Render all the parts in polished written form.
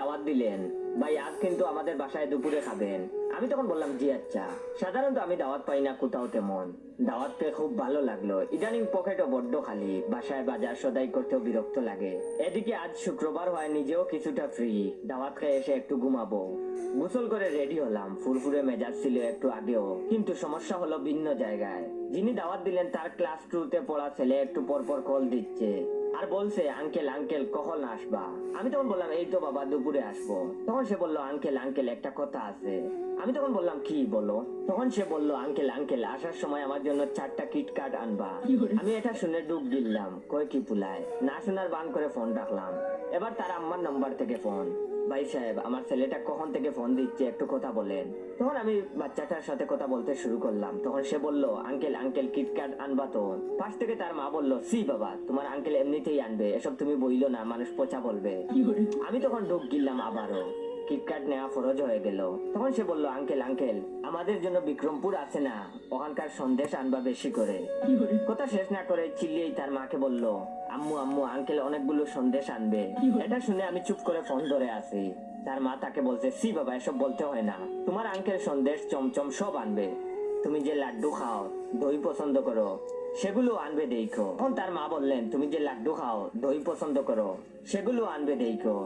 দাওয়াত দিলেন, ভাই আজ কিন্তু আমাদের বাসায় দুপুরে খাবেন। আমি তখন বললাম জি আচ্ছা। সাধারণত আমি দাওয়াত পাই না কোথাও তেমন, দাওয়াত পেয়ে খুব ভালো লাগলো। ইদানিং পকেটও বড্ড খালি, বাসায় বাজার সদাই করতেও বিরক্ত লাগে। এদিকে আজ শুক্রবার হয়, নিজেও কিছুটা ফ্রি, দাওয়াত খেয়ে এসে একটু ঘুমাবো। গোসল করে রেডি হলাম, ফুরফুরে মেজাজ ছিল একটু আগেও, কিন্তু সমস্যা হলো ভিন্ন জায়গায়। যিনি দাওয়াত দিলেন তার ক্লাস 2-তে পড়া ছেলে একটু পরপর কল দিচ্ছে আর বলছে আঙ্কেল আঙ্কেল কখন আসবা। আমি তখন বললাম এই তো বাবা দুপুরে আসবো। তখন সে বললো আঙ্কেল আঙ্কেল একটা কথা আছে। আমি তখন বললাম কি বলো। তখন সে বললো আঙ্কেল আঙ্কেল আসার সময় আমার জন্য 4টা কিটকাট আনবা। আমি এটা শুনে ডুব দিলাম, কয় কি পুলায়, না শোনার বান করে ফোন রাখলাম। এবার তার আম্মার নাম্বার থেকে ফোন। ভাই সাহেব আমার ছেলেটা কখন থেকে ফোন দিচ্ছে, একটু কথা বলেন। তখন আমি বাচ্চাটার সাথে কথা বলতে শুরু করলাম। তখন সে বলল আঙ্কেল আঙ্কেল কিটক্যাট আনবা তো। পাশ থেকে তার মা বলল সি বাবা তোমার আঙ্কেল এমনিতেই আনবে, এসব তুমি বইলো না, মানুষ পচা বলবে। আমি তখন ঢুক গিললাম আবারও, কিটক্যাট নেওয়া ফরজ হয়ে গেল। তখন সে বলল আঙ্কেল আঙ্কেল আমাদের জন্য বিক্রমপুর আছে না, ওখানকার সন্দেশ আনবা বেশি করে। কথা শেষ না করে চিল্লিয়েই তার মাকে বলল আম্মু আম্মু আঙ্কেল অনেকগুলো সন্দেশ আনবে। এটা শুনে আমি চুপ করে ফোন ধরে আছি। তার মা তাকে বলছে সি বাবা এসব বলতে হয় না, তোমার আঙ্কেল সন্দেশ চমচম সব আনবে, তুমি যে লাড্ডু খাও দই পছন্দ করো সেগুলো আনবে দেখো। তখন তার মা বললেন তুমি যে লাড্ডু খাও দই পছন্দ করো সেগুলো আনবে দেখো।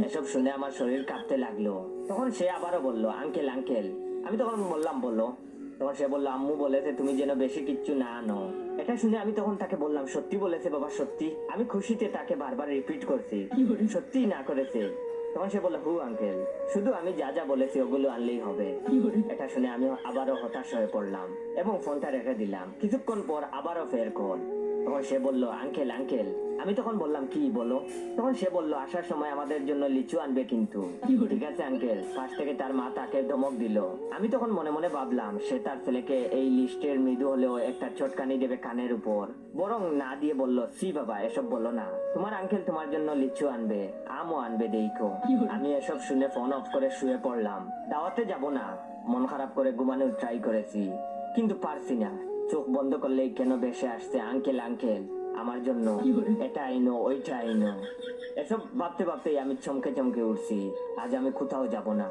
এসব শুনে আমার শরীর কাঁপতে লাগলো। তখন সে আবারও বলল আঙ্কেল আঙ্কেল। আমি তখন বললাম বলো। তখন সে বললো আম্মু বলেছে তুমি যেন বেশি কিচ্ছু না আনো। এটা শুনে আমি তখন তাকে বললাম সত্যি বলেছে বাবা সত্যি। আমি খুশিতে তাকে বারবার রিপিট করছি সত্যি না করেছে। তখন সে বললো হু আঙ্কেল, শুধু আমি যা যা বলেছি ওগুলো আনলেই হবে। এটা শুনে আমি আবারও হতাশ হয়ে পড়লাম এবং ফোনটা রেখে দিলাম। কিছুক্ষণ পর আবারও ফের কল। তখন সে বলল আঙ্কেল আঙ্কেল। আমি তখন বললাম কি বলো। তখন সে বলল আসার সময় আমাদের জন্য লিচু আনবে কিন্তু। ঠিক আছে আঙ্কেল। পাশ থেকে তার মা তাকে ধমক দিল। আমি তখন মনে মনে ভাবলাম সে তার ছেলেকে এই লিস্টের মৃদু হলেও একটা চটকানি দেবে কানের উপর, বরং না দিয়ে বলল সি বাবা এসব বলো না, তোমার আঙ্কেল তোমার জন্য লিচু আনবে, আমও আনবে দেখো। আমি এসব শুনে ফোন অফ করে শুয়ে পড়লাম। দাওয়াতে যাব না, মন খারাপ করে ঘুমানোর ট্রাই করেছি কিন্তু পারছি না। চোখ বন্ধ করলেই কেন ভেসে আসছে আঙ্কেল আঙ্কেল আমার জন্য এটা আইনো ওইটা আইনো। এসব ভাবতে ভাবতেই আমি চমকে চমকে উঠছি। আজ আমি কোথাও যাব না।